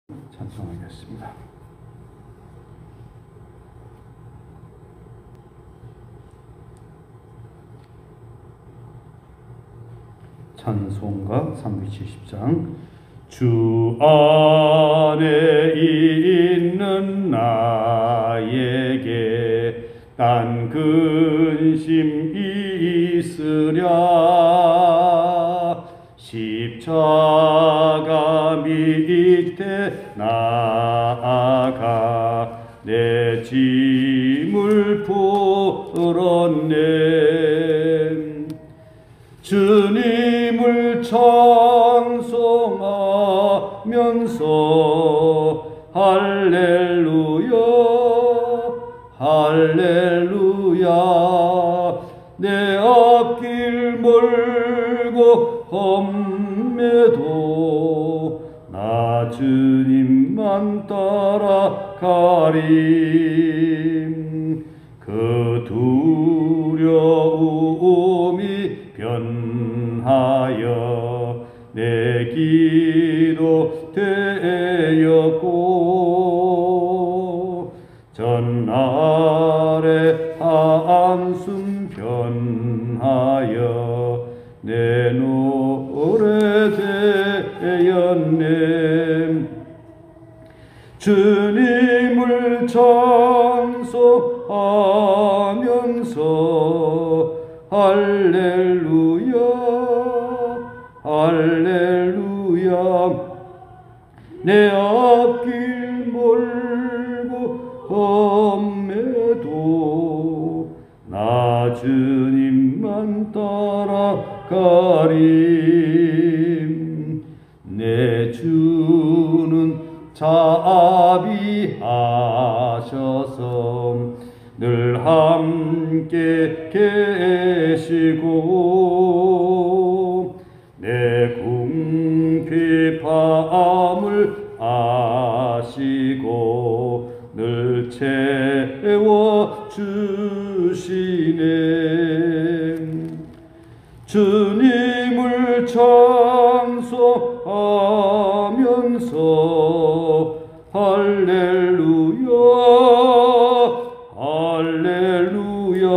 찬송하겠습니다. 찬송가 370장. 주 안에 있는 나에게 딴 근심 있으랴. 십자가 밑에 나아가 내 짐을 풀었네. 주님을 찬송하면서 할렐루야 할렐루야. 내 앞길 멀고 험해도 나 주님만 따라가리. 그 두려움이 변하여 내 기도 되었고, 전날의 한숨 변하여 내 노래 되었네. 주님을 찬송하면서 할렐루야 할렐루야. 내 앞길 멀고 험해도 나 주님만 따라가리. 내 주는 자비하셔서 늘 함께 계시고, 내 궁핍함을 아시고 늘 채워주시네. 주님을 찬송하면서 할렐루야 할렐루야.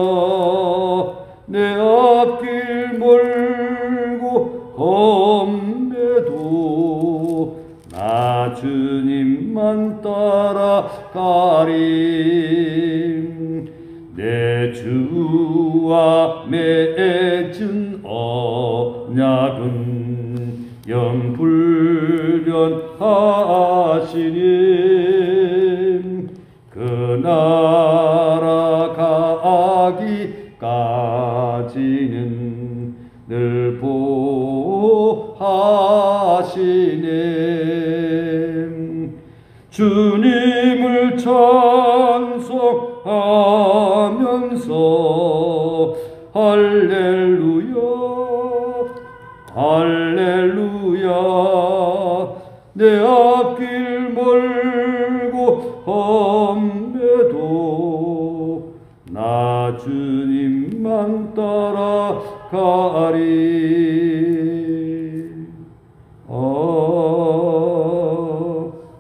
내 앞길 멀고 험해도 나 주님만 따라가리. 내 주와 맺은 언약은 영불변하시니, 그 나라 가기까지는 늘 보호하시네. 주님을 찬송하면서 할렐루야 할렐루야. 내 앞길 멀고 험해도 나 주님만 따라가리.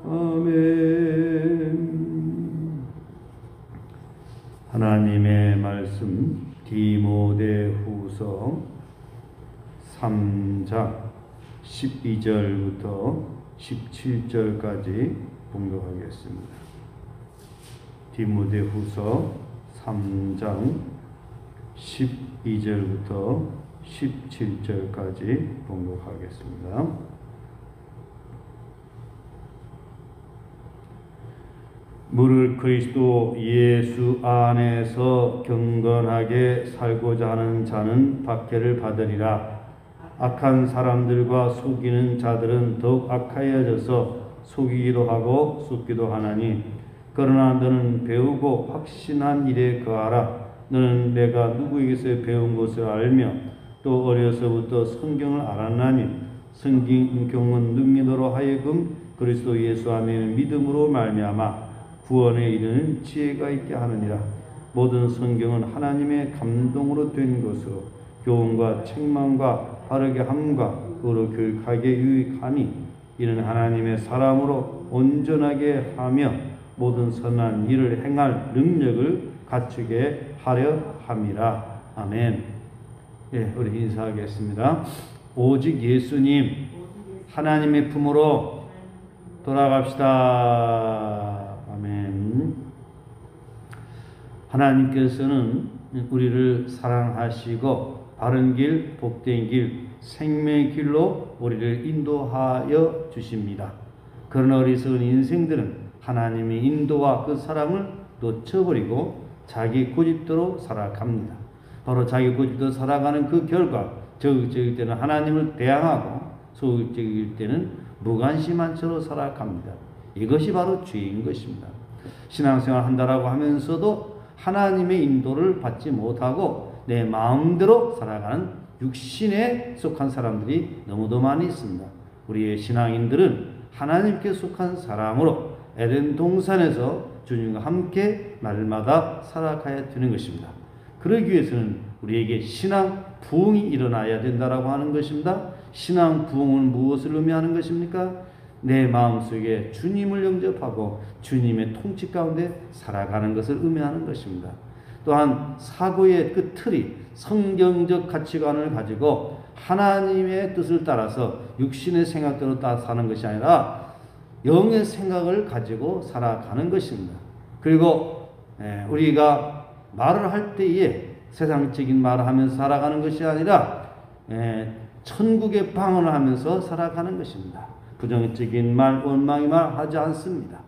아멘. 하나님의 말씀 디모데후서 3장 12절부터 17절까지 봉독하겠습니다. 디모데후서 3장 12절부터 17절까지 봉독하겠습니다. 무릇 그리스도 예수 안에서 경건하게 살고자 하는 자는 박해를 받으리라. 악한 사람들과 속이는 자들은 더욱 악하여져서 속이기도 하고 속기도 하나니, 그러나 너는 배우고 확신한 일에 거하라. 너는 내가 누구에게서 배운 것을 알며 또 어려서부터 성경을 알았나니, 성경은 능력으로 하여금 그리스도 예수 안에 있는 믿음으로 말미암아 구원에 이르는 지혜가 있게 하느니라. 모든 성경은 하나님의 감동으로 된 것으로 교훈과 책망과 바르게 함과 의로 교육하기에 유익하니, 이는 하나님의 사람으로 온전하게 하며 모든 선한 일을 행할 능력을 갖추게 하려 함이라. 아멘. 예, 우리 인사하겠습니다. 오직 예수님 하나님의 품으로 돌아갑시다. 아멘. 하나님께서는 우리를 사랑하시고 바른 길, 복된 길, 생명의 길로 우리를 인도하여 주십니다. 그러나 어리석은 인생들은 하나님의 인도와 그 사랑을 놓쳐버리고 자기 고집대로 살아갑니다. 바로 자기 고집대로 살아가는 그 결과 적극적일 때는 하나님을 대항하고 소극적일 때는 무관심한 채로 살아갑니다. 이것이 바로 죄인 것입니다. 신앙생활 한다라고 하면서도 하나님의 인도를 받지 못하고 내 마음대로 살아가는 육신에 속한 사람들이 너무도 많이 있습니다. 우리의 신앙인들은 하나님께 속한 사람으로 에덴 동산에서 주님과 함께 날마다 살아가야 되는 것입니다. 그러기 위해서는 우리에게 신앙 부흥이 일어나야 된다라고 하는 것입니다. 신앙 부흥은 무엇을 의미하는 것입니까? 내 마음속에 주님을 영접하고 주님의 통치 가운데 살아가는 것을 의미하는 것입니다. 또한 사고의 그 틀이 성경적 가치관을 가지고 하나님의 뜻을 따라서 육신의 생각대로 따라 사는 것이 아니라 영의 생각을 가지고 살아가는 것입니다. 그리고 우리가 말을 할 때에 세상적인 말을 하면서 살아가는 것이 아니라 천국의 방언을 하면서 살아가는 것입니다. 부정적인 말, 원망의 말 하지 않습니다.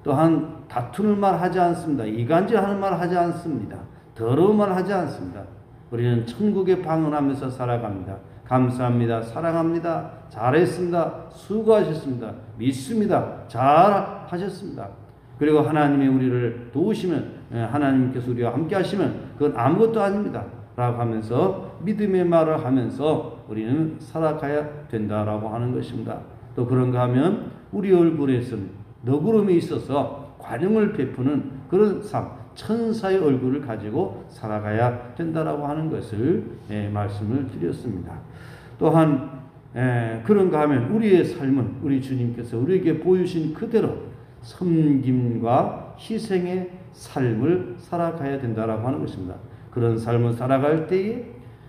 또한 다투는 말 하지 않습니다. 이간질하는 말 하지 않습니다. 더러운 말 하지 않습니다. 우리는 천국의 방언하면서 살아갑니다. 감사합니다. 사랑합니다. 잘했습니다. 수고하셨습니다. 믿습니다. 잘하셨습니다. 그리고 하나님이 우리를 도우시면 하나님께서 우리와 함께 하시면 그건 아무것도 아닙니다. 라고 하면서 믿음의 말을 하면서 우리는 살아가야 된다라고 하는 것입니다. 또 그런가 하면 우리 얼굴에서는 너그러움이 있어서 관용을 베푸는 그런 삶, 천사의 얼굴을 가지고 살아가야 된다라고 하는 것을 말씀을 드렸습니다. 또한 그런가 하면 우리의 삶은 우리 주님께서 우리에게 보여주신 그대로 섬김과 희생의 삶을 살아가야 된다라고 하는 것입니다. 그런 삶을 살아갈 때에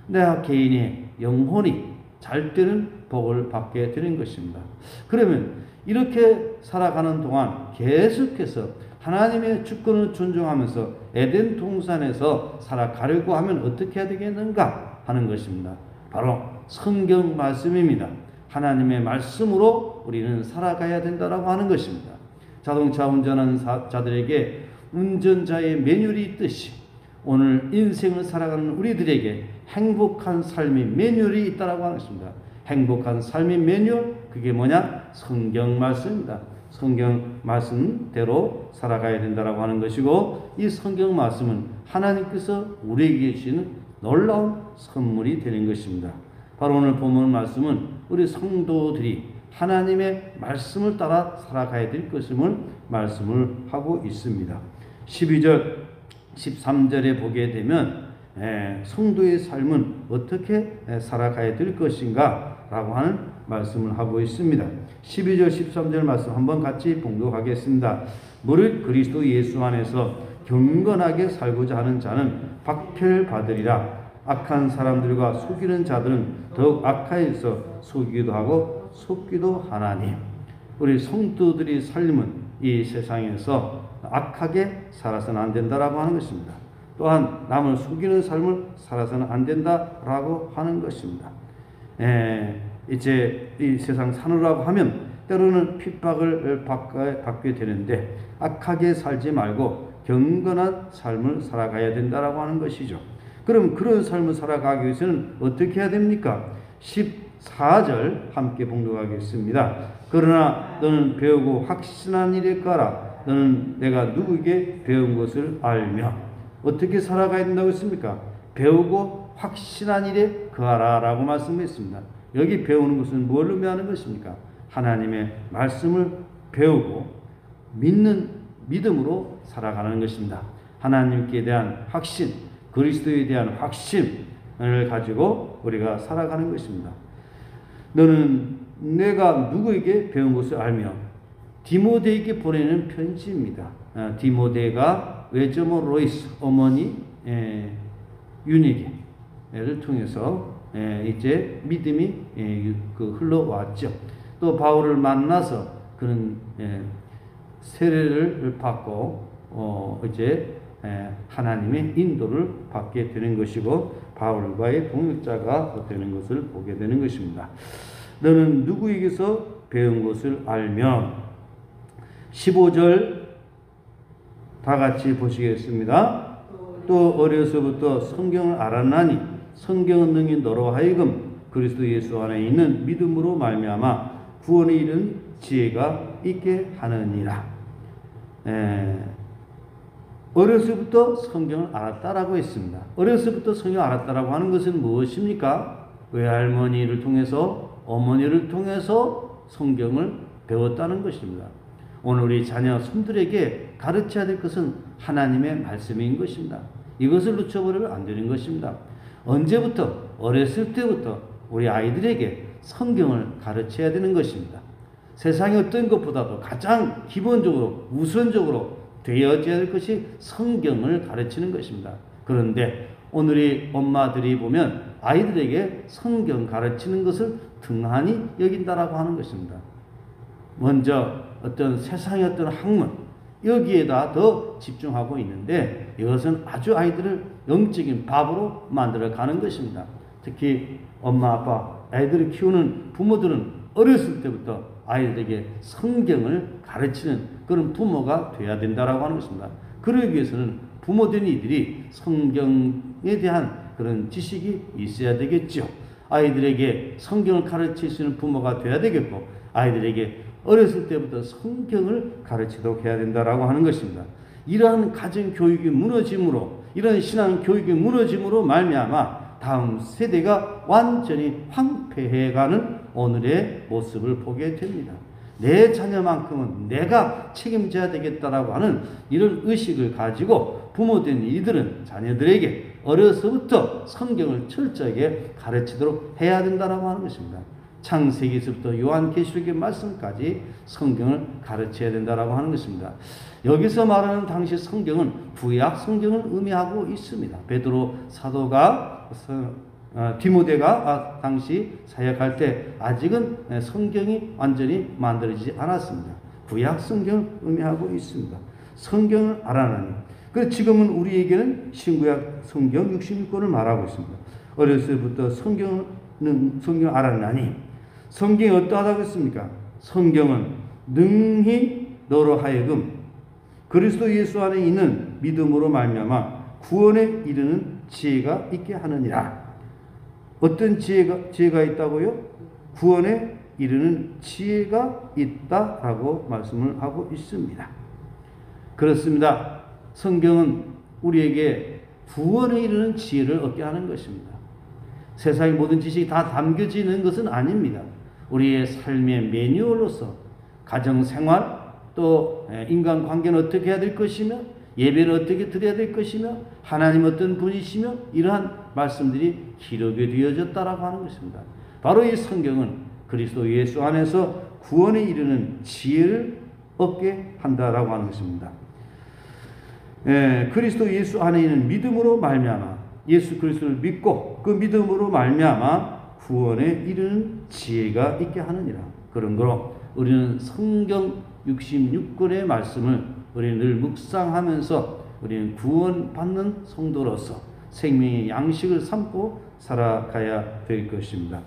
내 개인의 영혼이 잘 되는 복을 받게 되는 것입니다. 그러면 이렇게 살아가는 동안 계속해서 하나님의 주권을 존중하면서 에덴 동산에서 살아가려고 하면 어떻게 해야 되겠는가 하는 것입니다. 바로 성경 말씀입니다. 하나님의 말씀으로 우리는 살아가야 된다라고 하는 것입니다. 자동차 운전하는 자들에게 운전자의 매뉴얼이 있듯이 오늘 인생을 살아가는 우리들에게 행복한 삶의 매뉴얼이 있다라고 하는 것입니다. 행복한 삶의 매뉴얼, 그게 뭐냐? 성경 말씀입니다. 성경 말씀대로 살아가야 된다라고 하는 것이고, 이 성경 말씀은 하나님께서 우리에게 주시는 놀라운 선물이 되는 것입니다. 바로 오늘 본문 말씀은 우리 성도들이 하나님의 말씀을 따라 살아가야 될 것임을 말씀을 하고 있습니다. 12절, 13절에 보게 되면 성도의 삶은 어떻게 살아가야 될 것인가 라고 하는 말씀을 하고 있습니다. 12절 13절 말씀 한번 같이 봉독하겠습니다. 무릇 그리스도 예수 안에서 경건하게 살고자 하는 자는 박해를 받으리라. 악한 사람들과 속이는 자들은 더욱 악하여서 속이기도 하고 속기도 하나니. 우리 성도들이 삶은 이 세상에서 악하게 살아서는 안 된다라고 하는 것입니다. 또한 남을 속이는 삶을 살아서는 안 된다라고 하는 것입니다. 이제 이 세상 사느라고 하면 때로는 핍박을 받게 되는데 악하게 살지 말고 경건한 삶을 살아가야 된다라고 하는 것이죠. 그럼 그런 삶을 살아가기 위해서는 어떻게 해야 됩니까? 14절 함께 봉독하겠습니다. 그러나 너는 배우고 확신한 일에 가라. 너는 내가 누구에게 배운 것을 알며. 어떻게 살아가야 된다고 했습니까? 배우고 확신한 일에 거하라 라고 말씀했습니다. 여기 배우는 것은 뭘 의미하는 것입니까? 하나님의 말씀을 배우고 믿는 믿음으로 살아가는 것입니다. 하나님께 대한 확신, 그리스도에 대한 확신을 가지고 우리가 살아가는 것입니다. 너는 내가 누구에게 배운 것을 알며 디모데에게 보내는 편지입니다. 디모데가 외조모 로이스 어머니 유니게를 통해서 이제 믿음이 흘러왔죠. 또 바울을 만나서 그는 세례를 받고 이제 하나님의 인도를 받게 되는 것이고 바울과의 동역자가 되는 것을 보게 되는 것입니다. 너는 누구에게서 배운 것을 알면 15절 다 같이 보시겠습니다. 또 어려서부터 성경을 알았나니 성경은 능히 너로 하여금 그리스도 예수 안에 있는 믿음으로 말미암아 구원에 이른 지혜가 있게 하느니라. 어려서부터 성경을 알았다라고 했습니다. 어려서부터 성경을 알았다라고 하는 것은 무엇입니까? 외할머니를 통해서 어머니를 통해서 성경을 배웠다는 것입니다. 오늘 우리 자녀 손들에게 가르쳐야 될 것은 하나님의 말씀인 것입니다. 이것을 놓쳐버리면 안 되는 것입니다. 언제부터? 어렸을 때부터 우리 아이들에게 성경을 가르쳐야 되는 것입니다. 세상의 어떤 것보다도 가장 기본적으로 우선적으로 되어져야 될 것이 성경을 가르치는 것입니다. 그런데 오늘의 엄마들이 보면 아이들에게 성경 가르치는 것을 등한히 여긴다라고 하는 것입니다. 먼저 어떤 세상의 어떤 학문 여기에다 더 집중하고 있는데 이것은 아주 아이들을 영적인 바보로 만들어 가는 것입니다. 특히 엄마 아빠 아이들을 키우는 부모들은 어렸을 때부터 아이들에게 성경을 가르치는 그런 부모가 돼야 된다라고 하는 것입니다. 그러기 위해서는 부모된 이들이 성경에 대한 그런 지식이 있어야 되겠죠. 아이들에게 성경을 가르칠 수 있는 부모가 돼야 되겠고 아이들에게 어렸을 때부터 성경을 가르치도록 해야 된다라고 하는 것입니다. 이러한 가정 교육이 무너짐으로 이런 신앙 교육이 무너짐으로 말미암아 다음 세대가 완전히 황폐해가는 오늘의 모습을 보게 됩니다. 내 자녀만큼은 내가 책임져야 되겠다라고 하는 이런 의식을 가지고 부모된 이들은 자녀들에게 어려서부터 성경을 철저하게 가르치도록 해야 된다라고 하는 것입니다. 창세기에서부터 요한계시록의 말씀까지 성경을 가르쳐야 된다라고 하는 것입니다. 여기서 말하는 당시 성경은 구약 성경을 의미하고 있습니다. 베드로 사도가 디모데가 당시 사역할 때 아직은 성경이 완전히 만들어지지 않았습니다. 구약 성경을 의미하고 있습니다. 성경을 알아나니. 그래서 지금은 우리에게는 신구약 성경 66권을 말하고 있습니다. 어렸을 때부터 성경을 알아나니 성경이 어떠하다고 했습니까? 성경은 능히 너로 하여금 그리스도 예수 안에 있는 믿음으로 말미암아 구원에 이르는 지혜가 있게 하느니라. 어떤 지혜가 있다고요? 구원에 이르는 지혜가 있다라고 말씀을 하고 있습니다. 그렇습니다. 성경은 우리에게 구원에 이르는 지혜를 얻게 하는 것입니다. 세상의 모든 지식이 다 담겨지는 것은 아닙니다. 우리의 삶의 매뉴얼로서 가정생활 또 인간관계는 어떻게 해야 될 것이며 예배는 어떻게 드려야 될 것이며 하나님 어떤 분이시며 이러한 말씀들이 기록이 되어졌다라고 하는 것입니다. 바로 이 성경은 그리스도 예수 안에서 구원에 이르는 지혜를 얻게 한다라고 하는 것입니다. 그리스도 예수 안에 있는 믿음으로 말미암아 예수 그리스도를 믿고 그 믿음으로 말미암아 구원에 이르는 지혜가 있게 하느니라. 그런 거로 우리는 성경 66권의 말씀을 우리는 늘 묵상하면서 우리는 구원받는 성도로서 생명의 양식을 삼고 살아가야 될 것입니다.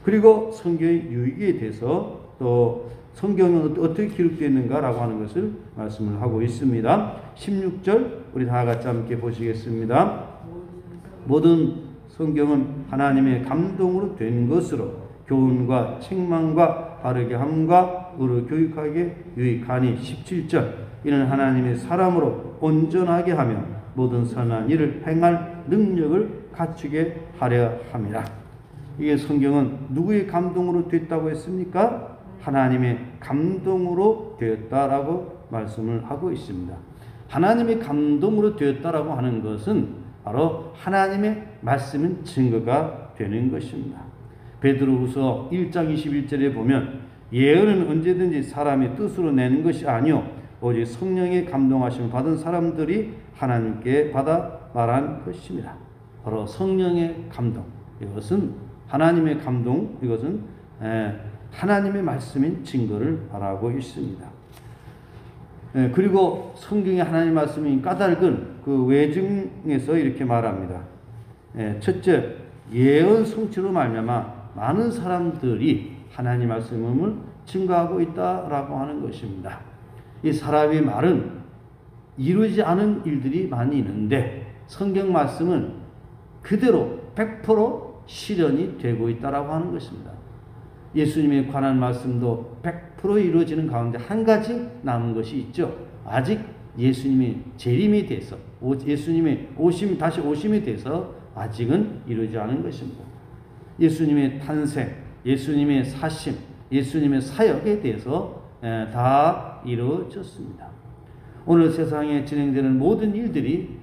그리고 성경의 유익에 대해서 또 성경은 어떻게 기록되어 있는가라고 하는 것을 말씀을 하고 있습니다. 16절 우리 다 같이 함께 보시겠습니다. 모든 성경은 하나님의 감동으로 된 것으로 교훈과 책망과 바르게 함과 의로 교육하게 유익하니 17절 이는 하나님의 사람으로 온전하게 하며 모든 선한 일을 행할 능력을 갖추게 하려 함이라. 이게 성경은 누구의 감동으로 됐다고 했습니까? 하나님의 감동으로 되었다라고 말씀을 하고 있습니다. 하나님의 감동으로 되었다라고 하는 것은 바로 하나님의 말씀은 증거가 되는 것입니다. 베드로후서 1장 21절에 보면 예언은 언제든지 사람의 뜻으로 내는 것이 아니요 오직 성령의 감동하심을 받은 사람들이 하나님께 받아 말한 것입니다. 바로 성령의 감동, 이것은 하나님의 감동, 이것은 하나님의 말씀인 증거를 말하고 있습니다. 그리고 성경의 하나님 말씀인 까닭은 그 외증에서 이렇게 말합니다. 첫째, 예언 성취로 말미암아 많은 사람들이 하나님 말씀을 증거하고 있다라고 하는 것입니다. 이 사람의 말은 이루지 않은 일들이 많이 있는데 성경 말씀은 그대로 100% 실현이 되고 있다라고 하는 것입니다. 예수님에 관한 말씀도 100% 이루어지는 가운데 한 가지 남은 것이 있죠. 아직 예수님이 재림에 대해서, 예수님의 다시 오심에 대해서 아직은 이루어지지 않은 것입니다. 예수님의 탄생, 예수님의 사심, 예수님의 사역에 대해서 다 이루어졌습니다. 오늘 세상에 진행되는 모든 일들이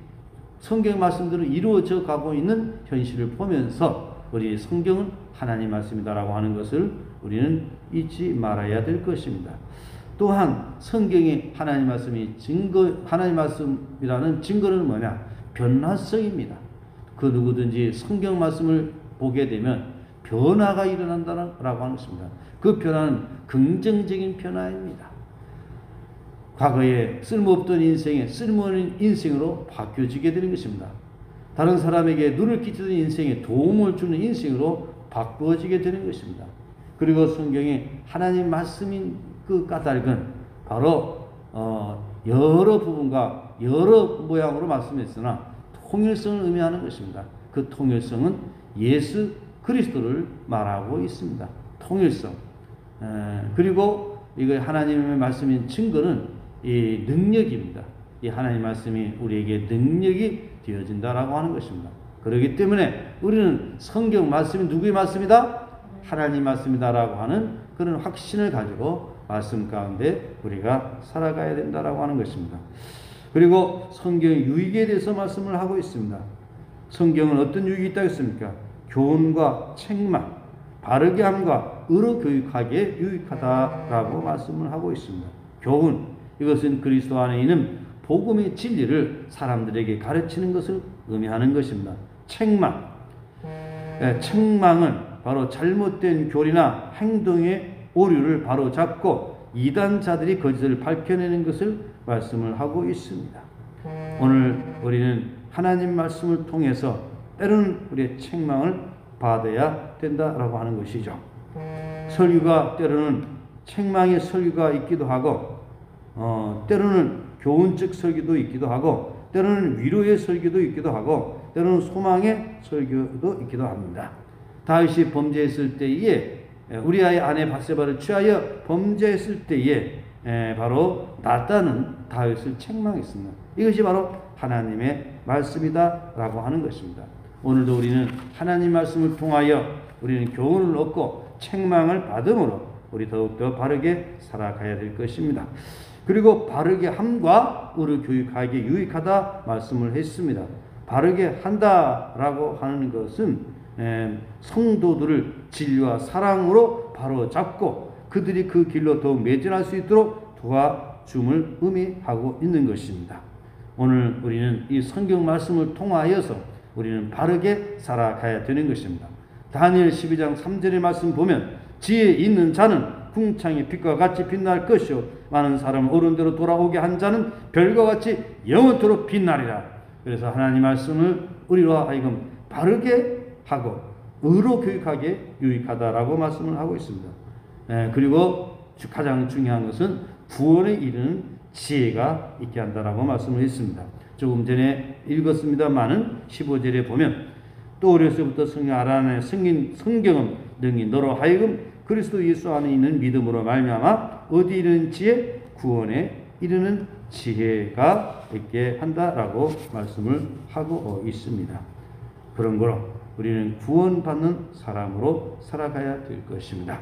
성경 말씀대로 이루어져 가고 있는 현실을 보면서 우리 성경은 하나님 말씀이다라고 하는 것을 우리는 잊지 말아야 될 것입니다. 또한 성경이 하나님 말씀이 하나님 말씀이라는 증거는 뭐냐? 변화성입니다. 그 누구든지 성경 말씀을 보게 되면 변화가 일어난다라고 하는 것입니다. 그 변화는 긍정적인 변화입니다. 과거에 쓸모없던 인생에 쓸모있는 인생으로 바뀌어지게 되는 것입니다. 다른 사람에게 눈을 끼치던 인생에 도움을 주는 인생으로 바꾸어지게 되는 것입니다. 그리고 성경에 하나님 말씀인 그 까닭은 바로 여러 부분과 여러 모양으로 말씀했으나 통일성을 의미하는 것입니다. 그 통일성은 예수 그리스도를 말하고 있습니다. 통일성. 그리고 이거 하나님의 말씀인 증거는 이 능력입니다. 이 하나님 말씀이 우리에게 능력이 되어진다라고 하는 것입니다. 그렇기 때문에 우리는 성경 말씀이 누구의 말씀이다? 하나님 말씀이다라고 하는 그런 확신을 가지고 말씀 가운데 우리가 살아가야 된다라고 하는 것입니다. 그리고 성경의 유익에 대해서 말씀을 하고 있습니다. 성경은 어떤 유익이 있다고 했습니까? 교훈과 책망, 바르게 함과 의로 교육하기에 유익하다라고 말씀을 하고 있습니다. 교훈, 이것은 그리스도 안에 있는 복음의 진리를 사람들에게 가르치는 것을 의미하는 것입니다. 책망, 책망은 바로 잘못된 교리나 행동의 오류를 바로잡고 이단자들이 거짓을 밝혀내는 것을 말씀을 하고 있습니다. 오늘 우리는 하나님 말씀을 통해서 때로는 우리의 책망을 받아야 된다라고 하는 것이죠. 설교가 때로는 책망의 설교가 있기도 하고 때로는 교훈적 설교도 있기도 하고 때로는 위로의 설교도 있기도 하고 때로는 소망의 설교도 있기도 합니다. 다윗이 범죄했을 때에 우리아의 아내 밧세바를 취하여 범죄했을 때에 바로 나단은 다윗을 책망했습니다. 이것이 바로 하나님의 말씀이다라고 하는 것입니다. 오늘도 우리는 하나님 말씀을 통하여 우리는 교훈을 얻고 책망을 받음으로 우리 더욱더 바르게 살아가야 될 것입니다. 그리고 바르게 함과 의로 교육하기에 유익하다 말씀을 했습니다. 바르게 한다라고 하는 것은 성도들을 진리와 사랑으로 바로잡고 그들이 그 길로 더욱 매진할 수 있도록 도와줌을 의미하고 있는 것입니다. 오늘 우리는 이 성경 말씀을 통하여서 우리는 바르게 살아가야 되는 것입니다. 다니엘 12장 3절의 말씀 보면 지혜 있는 자는 궁창의 빛과 같이 빛날 것이요 많은 사람을 옳은 대로 돌아오게 한 자는 별과 같이 영원토록 빛나리라. 그래서 하나님 말씀을 우리로 하여금 바르게 하고 의로 교육하기에 유익하다라고 말씀을 하고 있습니다. 그리고 가장 중요한 것은 구원에 이르는 지혜가 있게 한다라고 말씀을 했습니다. 조금 전에 읽었습니다만은 15절에 보면 또 어려서부터 성령 알아내 성경은 능히 너로 하여금 그리스도 예수 안에 있는 믿음으로 말미암아 어디 이르는 지혜 구원에 이르는 지혜가 있게 한다라고 말씀을 하고 있습니다. 그런 거로 우리는 구원받는 사람으로 살아가야 될 것입니다.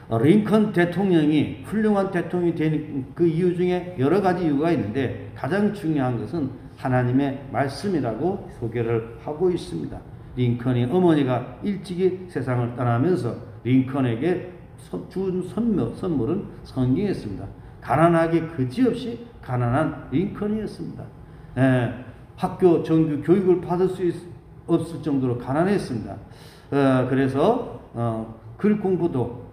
링컨 대통령이 훌륭한 대통령이 된 그 이유 중에 여러 가지 이유가 있는데 가장 중요한 것은 하나님의 말씀이라고 소개를 하고 있습니다. 링컨이 어머니가 일찍이 세상을 떠나면서 링컨에게 준 선물은 성경이었습니다. 가난하게 그지없이 가난한 링컨이었습니다. 학교 정규 교육을 받을 수 없을 정도로 가난했습니다. 그래서 글 공부도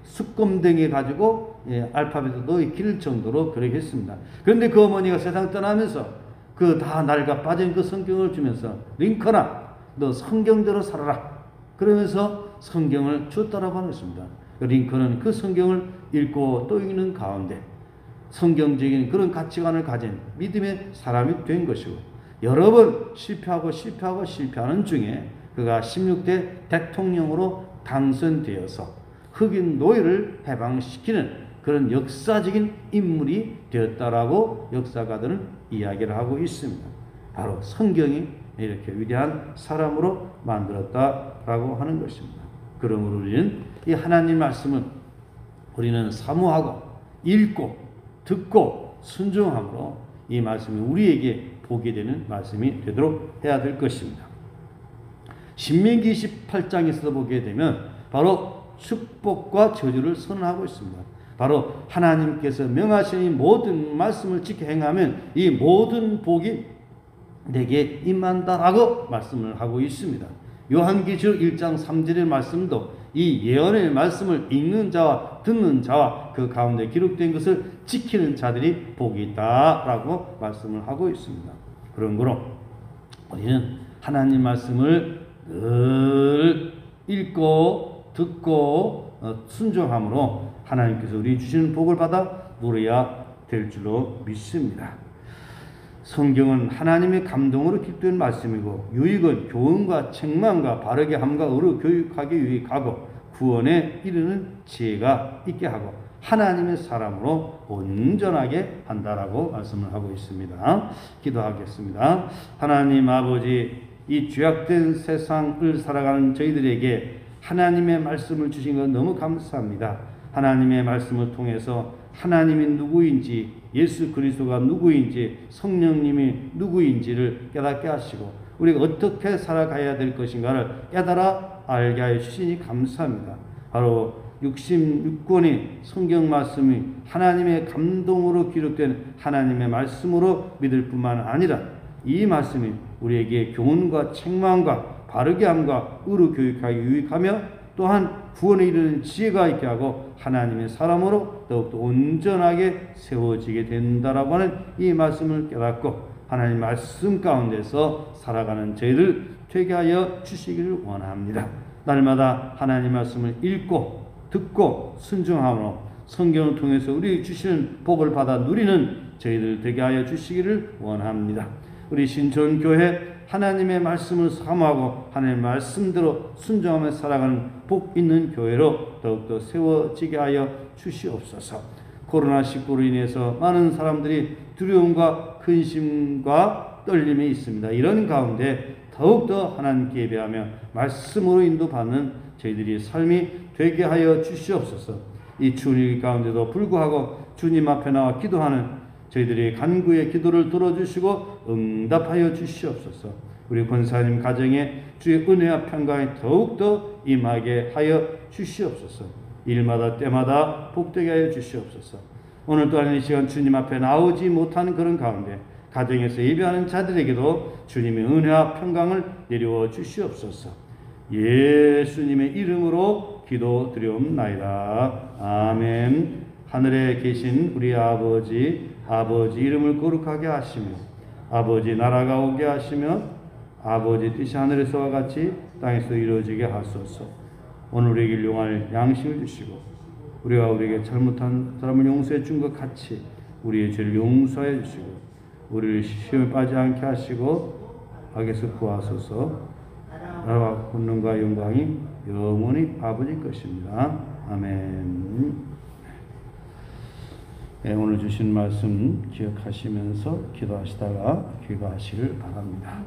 숫검댕이 가지고 알파벳도 익힐 정도로 그렇게 했습니다. 그런데 그 어머니가 세상 떠나면서 그 다 낡아 빠진 그 성경을 주면서 링컨아 너 성경대로 살아라 그러면서 성경을 줬다라고 하였습니다. 링컨은 그 성경을 읽고 또 읽는 가운데 성경적인 그런 가치관을 가진 믿음의 사람이 된 것이고 여러 번 실패하는 중에 그가 16대 대통령으로 당선되어서 흑인 노예를 해방시키는 그런 역사적인 인물이 되었다라고 역사가들은 이야기를 하고 있습니다. 바로 성경이 이렇게 위대한 사람으로 만들었다라고 하는 것입니다. 그러므로 우리는 이 하나님 말씀을 우리는 사모하고 읽고 듣고 순종함으로 이 말씀이 우리에게 복이 되는 말씀이 되도록 해야 될 것입니다. 신명기 28장에서 보게 되면 바로 축복과 저주를 선언하고 있습니다. 바로 하나님께서 명하신 이 모든 말씀을 지켜 행하면 이 모든 복이 내게 임한다라고 말씀을 하고 있습니다. 요한계시록 1장 3절의 말씀도 이 예언의 말씀을 읽는 자와 듣는 자와 그 가운데 기록된 것을 지키는 자들이 복이 있다라고 말씀을 하고 있습니다. 그러므로 우리는 하나님 말씀을 늘 읽고 듣고 순종함으로 하나님께서 우리 주시는 복을 받아 누려야 될 줄로 믿습니다. 성경은 하나님의 감동으로 기록된 말씀이고 유익은 교훈과 책망과 바르게 함과 의로 교육하게 유익하고 구원에 이르는 지혜가 있게 하고 하나님의 사람으로 온전하게 한다라고 말씀을 하고 있습니다. 기도하겠습니다. 하나님 아버지, 이 죄악된 세상을 살아가는 저희들에게 하나님의 말씀을 주신 것 너무 감사합니다. 하나님의 말씀을 통해서 하나님이 누구인지, 예수 그리스도가 누구인지, 성령님이 누구인지를 깨닫게 하시고 우리가 어떻게 살아가야 될 것인가를 깨달아 알게 하여 주시니 감사합니다. 바로 66권의 성경 말씀이 하나님의 감동으로 기록된 하나님의 말씀으로 믿을 뿐만 아니라 이 말씀이 우리에게 교훈과 책망과 바르게 함과 의로 교육하기 유익하며 또한 구원에 이르는 지혜가 있게 하고 하나님의 사람으로 더욱더 온전하게 세워지게 된다라고 하는 이 말씀을 깨닫고 하나님 말씀 가운데서 살아가는 저희를 되게 하여 주시기를 원합니다. 날마다 하나님 말씀을 읽고 듣고 순종함으로 성경을 통해서 우리 주시는 복을 받아 누리는 저희들 되게 하여 주시기를 원합니다. 우리 신촌교회 하나님의 말씀을 사모하고 하나님의 말씀대로 순종하며 살아가는 복 있는 교회로 더욱더 세워지게 하여 주시옵소서. 코로나19로 인해서 많은 사람들이 두려움과 근심과 떨림이 있습니다. 이런 가운데 더욱더 하나님께 예배하며 말씀으로 인도받는 저희들이 삶이 되게 하여 주시옵소서. 이 추운 일 가운데도 불구하고 주님 앞에 나와 기도하는 저희들의 간구의 기도를 들어주시고 응답하여 주시옵소서. 우리 권사님 가정에 주의 은혜와 평강이 더욱더 임하게 하여 주시옵소서. 일마다 때마다 복되게 하여 주시옵소서. 오늘 또한 이 시간 주님 앞에 나오지 못하는 그런 가운데 가정에서 예배하는 자들에게도 주님의 은혜와 평강을 내려워 주시옵소서. 예수님의 이름으로 기도드리옵나이다. 아멘. 하늘에 계신 우리 아버지 이름을 거룩하게 하시며 아버지 나라가 오게 하시며 아버지 뜻이 하늘에서와 같이 땅에서 이루어지게 하소서. 오늘 우리에게 일용할 양식을 주시고 우리가 우리에게 잘못한 사람을 용서해 준 것 같이 우리의 죄를 용서해 주시고 우리를 시험에 빠지지 않게 하시고 악에서 구하소서. 나라와 권능과 영광이 영원히 아버지 것입니다. 아멘. 네, 오늘 주신 말씀 기억하시면서 기도하시다가 귀가하시길 바랍니다.